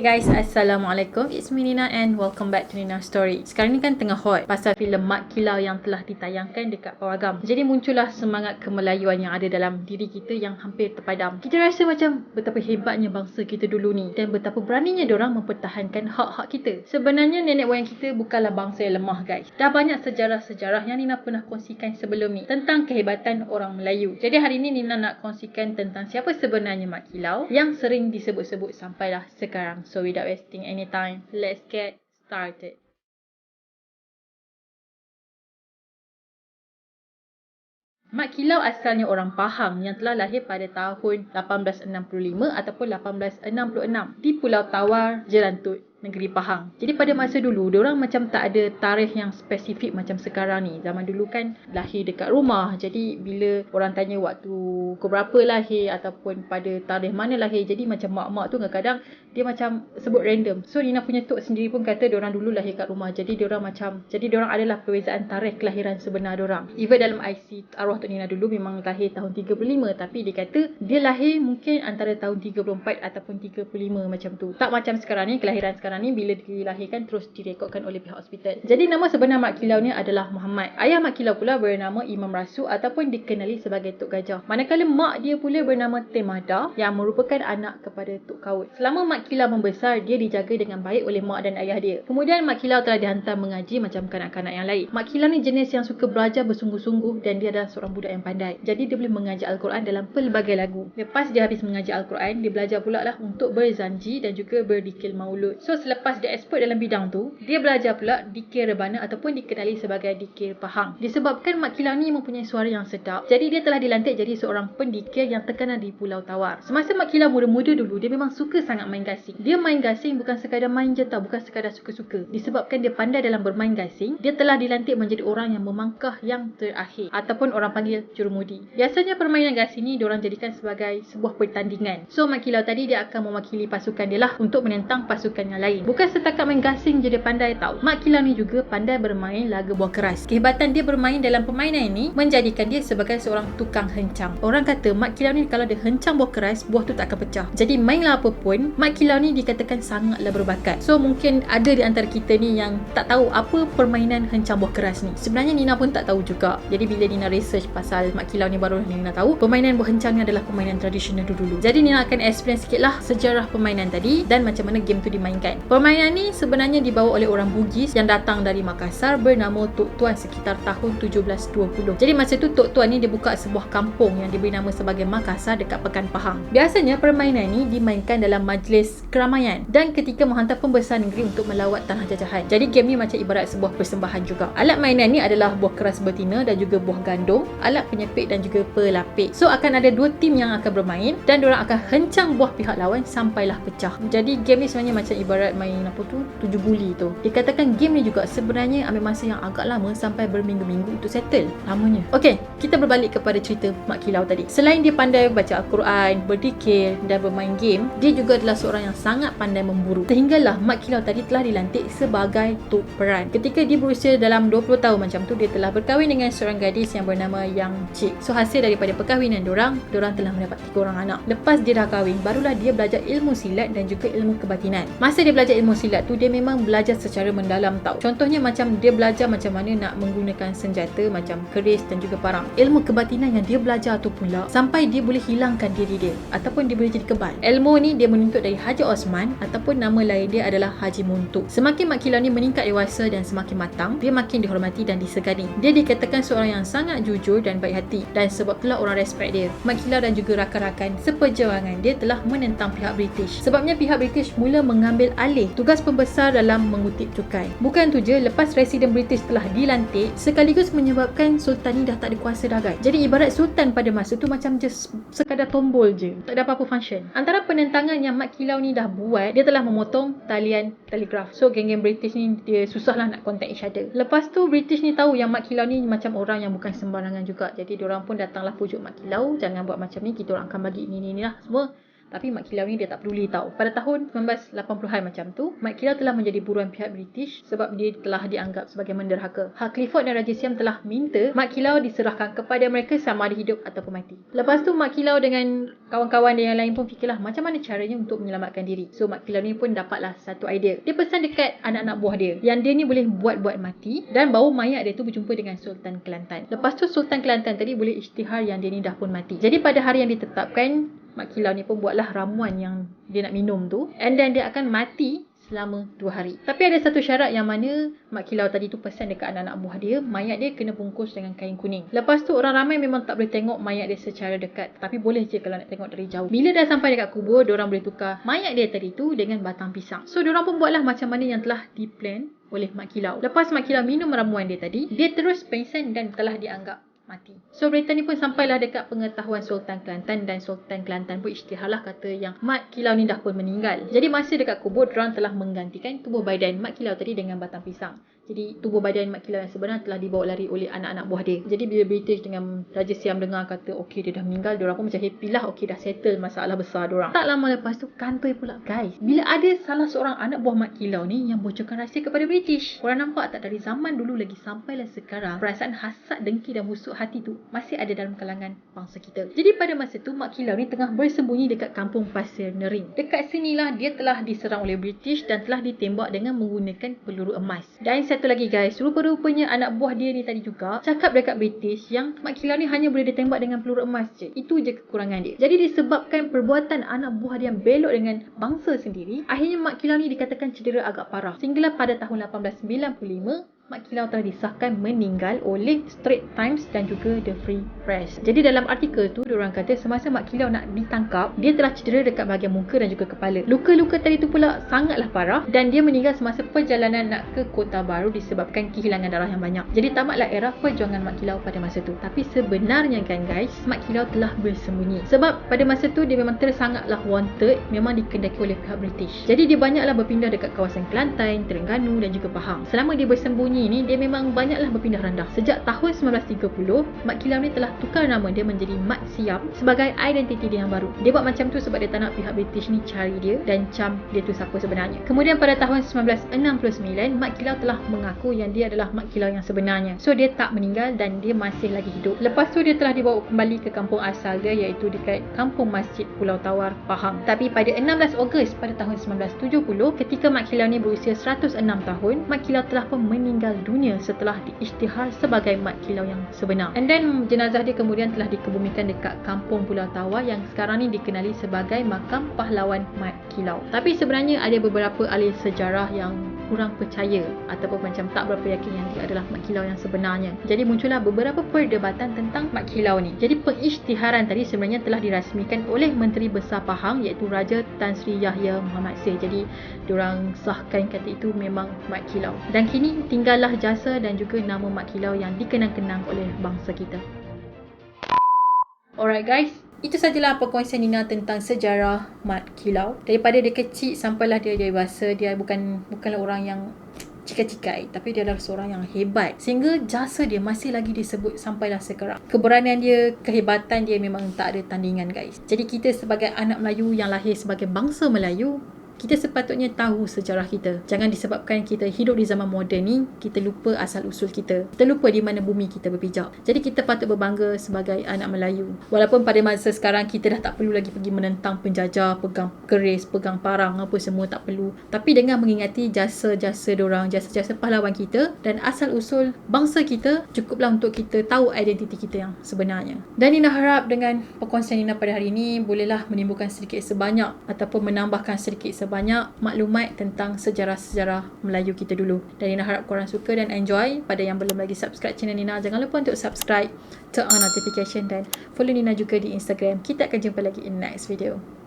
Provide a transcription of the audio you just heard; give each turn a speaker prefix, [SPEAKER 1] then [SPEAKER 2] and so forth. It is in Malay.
[SPEAKER 1] guys, Assalamualaikum. It's me Nina and welcome back to Nina Story. Sekarang ni kan tengah hot pasal filem Mat Kilau yang telah ditayangkan dekat Pawagam. Jadi muncullah semangat kemelayuan yang ada dalam diri kita yang hampir terpadam. Kita rasa macam betapa hebatnya bangsa kita dulu ni dan betapa beraninya diorang mempertahankan hak-hak kita. Sebenarnya nenek moyang kita bukanlah bangsa yang lemah guys. Dah banyak sejarah-sejarah yang Nina pernah kongsikan sebelum ni tentang kehebatan orang Melayu. Jadi hari ni Nina nak kongsikan tentang siapa sebenarnya Mat Kilau yang sering disebut-sebut sampailah sekarang. So without wasting any time, let's get started. Mat Kilau asalnya orang Pahang yang telah lahir pada tahun 1865 ataupun 1866 di Pulau Tawar, Jelantut, negeri Pahang. Jadi pada masa dulu, diorang macam tak ada tarikh yang spesifik macam sekarang ni. Zaman dulu kan lahir dekat rumah. Jadi bila orang tanya waktu pukul berapa lahir ataupun pada tarikh mana lahir, jadi macam mak-mak tu kadang-kadang dia macam sebut random. So Nina punya tok sendiri pun kata diorang dulu lahir kat rumah. Jadi diorang adalah perbezaan tarikh kelahiran sebenar diorang. Even dalam IC arwah Tok Nina dulu memang lahir tahun 35, tapi dia kata dia lahir mungkin antara tahun 34 ataupun 35 macam tu. Tak macam sekarang ni, kelahiran sekarang ni bila dilahirkan terus direkodkan oleh pihak hospital. Jadi nama sebenar Mat Kilau ni adalah Muhammad. Ayah Mat Kilau pula bernama Imam Rasu ataupun dikenali sebagai Tok Gajah. Manakala mak dia pula bernama Temada yang merupakan anak kepada Tok Kaut. Selama Mat Kilau membesar, dia dijaga dengan baik oleh mak dan ayah dia. Kemudian Mat Kilau telah dihantar mengaji macam kanak-kanak yang lain. Mat Kilau ni jenis yang suka belajar bersungguh-sungguh dan dia adalah seorang budak yang pandai. Jadi dia boleh mengaji Al-Quran dalam pelbagai lagu. Lepas dia habis mengaji Al-Quran, dia belajar pula lah untuk berzanji dan juga berdikir maulud. So selepas dia expert dalam bidang tu, dia belajar pula dikir rebana ataupun dikenali sebagai dikir Pahang. Disebabkan Mat Kilau ni mempunyai suara yang sedap, jadi dia telah dilantik jadi seorang pendikir yang terkenal di Pulau Tawar. Semasa Mat Kilau muda-muda dulu, dia memang suka sangat main gasing. Dia main gasing bukan sekadar main je tau, bukan sekadar suka-suka. Disebabkan dia pandai dalam bermain gasing, dia telah dilantik menjadi orang yang memangkah yang terakhir ataupun orang panggil jurumudi. Biasanya permainan gasing ni diorang jadikan sebagai sebuah pertandingan. So Mat Kilau tadi dia akan mewakili pasukan dia lah untuk menentang pasukan yang lain. Bukan setakat main gasing je dia pandai tau. Mat Kilau ni juga pandai bermain laga buah keras. Kehebatan dia bermain dalam permainan ini menjadikan dia sebagai seorang tukang hencang. Orang kata Mat Kilau ni kalau dia hencang buah keras, buah tu tak akan pecah. Jadi mainlah apa pun, Mat Kilau ni dikatakan sangatlah berbakat. So mungkin ada di antara kita ni yang tak tahu apa permainan hencang buah keras ni. Sebenarnya Nina pun tak tahu juga. Jadi bila Nina research pasal Mat Kilau ni, baru Nina tahu permainan buah hencang ni adalah permainan tradisional dulu. Jadi Nina akan explain sikit lah sejarah permainan tadi dan macam mana game tu dimainkan. Permainan ni sebenarnya dibawa oleh orang Bugis yang datang dari Makassar bernama Tok Tuan sekitar tahun 1720. Jadi masa tu Tok Tuan ni dia buka sebuah kampung yang diberi nama sebagai Makassar dekat Pekan Pahang. Biasanya permainan ni dimainkan dalam majlis keramaian dan ketika menghantar pembesar negeri untuk melawat tanah jajahan. Jadi game ni macam ibarat sebuah persembahan juga. Alat mainan ni adalah buah keras betina dan juga buah gandum, alat penyepit dan juga pelapik. So akan ada dua tim yang akan bermain dan diorang akan hencang buah pihak lawan sampailah pecah. Jadi game ni sebenarnya macam ibarat main tujuh guli tu. Dikatakan game ni juga sebenarnya ambil masa yang agak lama sampai berminggu-minggu untuk settle. Lamanya. Okey, kita berbalik kepada cerita Mat Kilau tadi. Selain dia pandai baca Al-Quran, berdikir dan bermain game, dia juga adalah seorang yang sangat pandai memburu. Sehinggalah Mat Kilau tadi telah dilantik sebagai tok peran. Ketika dia berusia dalam 20 tahun macam tu, dia telah berkahwin dengan seorang gadis yang bernama Yang Cik. So hasil daripada perkahwinan diorang telah mendapat 3 orang anak. Lepas dia dah kahwin, barulah dia belajar ilmu silat dan juga ilmu kebatinan. Masa dia belajar ilmu silat tu, dia memang belajar secara mendalam tau. Contohnya macam dia belajar macam mana nak menggunakan senjata macam keris dan juga parang. Ilmu kebatinan yang dia belajar tu pula sampai dia boleh hilangkan diri dia ataupun dia boleh jadi kebal. Ilmu ni dia menuntut dari Haji Osman ataupun nama lain dia adalah Haji Muntuk. Semakin Mat Kilau ni meningkat dewasa dan semakin matang, dia makin dihormati dan disegani. Dia dikatakan seorang yang sangat jujur dan baik hati dan sebab itulah orang respect dia. Mat Kilau dan juga rakan-rakan seperjuangan dia telah menentang pihak British. Sebabnya pihak British mula mengambil alih tugas pembesar dalam mengutip cukai. Bukan tu je, lepas Residen British telah dilantik, sekaligus menyebabkan Sultan ni dah tak ada kuasa dah guys. Jadi ibarat Sultan pada masa tu macam just sekadar tombol je, tak ada apa-apa function. Antara penentangan yang Mat Kilau ni dah buat, dia telah memotong talian telegraf. So geng-geng British ni dia susah lah nak contact each other. Lepas tu British ni tahu yang Mat Kilau ni macam orang yang bukan sembarangan juga. Jadi diorang pun datanglah pujuk Mat Kilau, jangan buat macam ni, kita orang akan bagi ini lah semua. Tapi Mat Kilau ni dia tak peduli tau. Pada tahun 1980-an macam tu, Mat Kilau telah menjadi buruan pihak British sebab dia telah dianggap sebagai menderhaka. Hak Clifford dan Raja Siam telah minta Mat Kilau diserahkan kepada mereka sama ada hidup ataupun mati. Lepas tu Mat Kilau dengan kawan-kawan dia yang lain pun fikirlah macam mana caranya untuk menyelamatkan diri. So Mat Kilau ni pun dapatlah satu idea. Dia pesan dekat anak-anak buah dia yang dia ni boleh buat-buat mati dan bawa mayat dia tu berjumpa dengan Sultan Kelantan. Lepas tu Sultan Kelantan tadi boleh isytihar yang dia ni dah pun mati. Jadi pada hari yang ditetapkan, Mat Kilau ni pun buatlah ramuan yang dia nak minum tu, and then dia akan mati selama 2 hari. Tapi ada satu syarat yang mana Mat Kilau tadi tu pesan dekat anak-anak buah dia, mayat dia kena bungkus dengan kain kuning. Lepas tu orang ramai memang tak boleh tengok mayat dia secara dekat, tapi boleh je kalau nak tengok dari jauh. Bila dah sampai dekat kubur, diorang boleh tukar mayat dia tadi tu dengan batang pisang. So diorang pun buatlah macam mana yang telah diplan oleh Mat Kilau. Lepas Mat Kilau minum ramuan dia tadi, dia terus pengsan dan telah dianggap mati. So berita ni pun sampailah dekat pengetahuan Sultan Kelantan, dan Sultan Kelantan pun isytiharlah kata yang Mat Kilau ni dah pun meninggal. Jadi masa dekat kubur, diorang telah menggantikan tubuh badan Mat Kilau tadi dengan batang pisang. Jadi tubuh badan Mat Kilau yang sebenar telah dibawa lari oleh anak-anak buah dia. Jadi bila British dengan Raja Siam dengar kata okey dia dah meninggal, diorang pun macam happy lah, okey dah settle masalah besar diorang. Tak lama lepas tu kantoi pula guys, bila ada salah seorang anak buah Mat Kilau ni yang bocorkan rahsia kepada British. Korang nampak tak, dari zaman dulu lagi sampailah sekarang, perasaan hasad, dengki dan busuk hati tu masih ada dalam kalangan bangsa kita. Jadi pada masa tu Mat Kilau ni tengah bersembunyi dekat kampung Pasir Nering. Dekat sinilah dia telah diserang oleh British dan telah ditembak dengan menggunakan peluru emas. Dan satu lagi guys, rupa-rupanya anak buah dia ni tadi juga cakap dekat British yang Mat Kilau ni hanya boleh ditembak dengan peluru emas je. Itu je kekurangan dia. Jadi disebabkan perbuatan anak buah dia yang belok dengan bangsa sendiri, akhirnya Mat Kilau ni dikatakan cedera agak parah. Sehinggalah pada tahun 1895 Mat Kilau telah disahkan meninggal oleh Straits Times dan juga The Free Press. Jadi dalam artikel tu diorang kata semasa Mat Kilau nak ditangkap, dia telah cedera dekat bahagian muka dan juga kepala. Luka-luka tadi tu pula sangatlah parah dan dia meninggal semasa perjalanan nak ke Kota Baru disebabkan kehilangan darah yang banyak. Jadi tamatlah era perjuangan Mat Kilau pada masa tu. Tapi sebenarnya kan guys, Mat Kilau telah bersembunyi. Sebab pada masa tu dia memang sangatlah wanted, memang dikendaki oleh pihak British. Jadi dia banyaklah berpindah dekat kawasan Kelantan, Terengganu dan juga Pahang. Selama dia bersembunyi ni, dia memang banyaklah berpindah randah. Sejak tahun 1930, Mat Kilau ni telah tukar nama dia menjadi Mat Siam sebagai identiti dia yang baru. Dia buat macam tu sebab dia tak nak pihak British ni cari dia dan cam dia tu siapa sebenarnya. Kemudian pada tahun 1969, Mat Kilau telah mengaku yang dia adalah Mat Kilau yang sebenarnya. So dia tak meninggal dan dia masih lagi hidup. Lepas tu dia telah dibawa kembali ke kampung asal dia, iaitu dekat Kampung Masjid Pulau Tawar, Pahang. Tapi pada 16 Ogos pada tahun 1970, ketika Mat Kilau ni berusia 106 tahun, Mat Kilau telah pun meninggal dunia setelah diisytihar sebagai Mat Kilau yang sebenar. And then jenazah dia kemudian telah dikebumikan dekat Kampung Pulau Tawar yang sekarang ni dikenali sebagai Makam Pahlawan Mat Kilau. Tapi sebenarnya ada beberapa ahli sejarah yang kurang percaya ataupun macam tak berapa yakin yang dia adalah Mat Kilau yang sebenarnya. Jadi muncullah beberapa perdebatan tentang Mat Kilau ni. Jadi pengisytiharan tadi sebenarnya telah dirasmikan oleh Menteri Besar Pahang, iaitu Raja Tan Sri Yahya Muhammad Seh. Jadi diorang sahkan kata itu memang Mat Kilau. Dan kini tinggallah jasa dan juga nama Mat Kilau yang dikenang-kenang oleh bangsa kita. Alright guys, itu sajalah perkongsian Nina tentang sejarah Mat Kilau. Daripada dia kecil sampailah dia dewasa, dia bukanlah orang yang cikai-cikai, tapi dia adalah seorang yang hebat sehingga jasa dia masih lagi disebut sampailah sekarang. Keberanian dia, kehebatan dia memang tak ada tandingan guys. Jadi kita sebagai anak Melayu yang lahir sebagai bangsa Melayu, kita sepatutnya tahu sejarah kita. Jangan disebabkan kita hidup di zaman moden ni, kita lupa asal usul kita. Kita lupa di mana bumi kita berpijak. Jadi kita patut berbangga sebagai anak Melayu. Walaupun pada masa sekarang kita dah tak perlu lagi pergi menentang penjajah, pegang keris, pegang parang, apa semua tak perlu. Tapi dengan mengingati jasa-jasa dorang, jasa-jasa pahlawan kita dan asal usul bangsa kita, cukuplah untuk kita tahu identiti kita yang sebenarnya. Dan Nina harap dengan perkongsian Nina pada hari ini bolehlah menimbulkan sedikit sebanyak ataupun menambahkan sedikit sebanyak maklumat tentang sejarah-sejarah Melayu kita dulu. Dan Nina harap korang suka dan enjoy. Pada yang belum lagi subscribe channel Nina, jangan lupa untuk subscribe, turn on notification dan follow Nina juga di Instagram. Kita akan jumpa lagi in next video.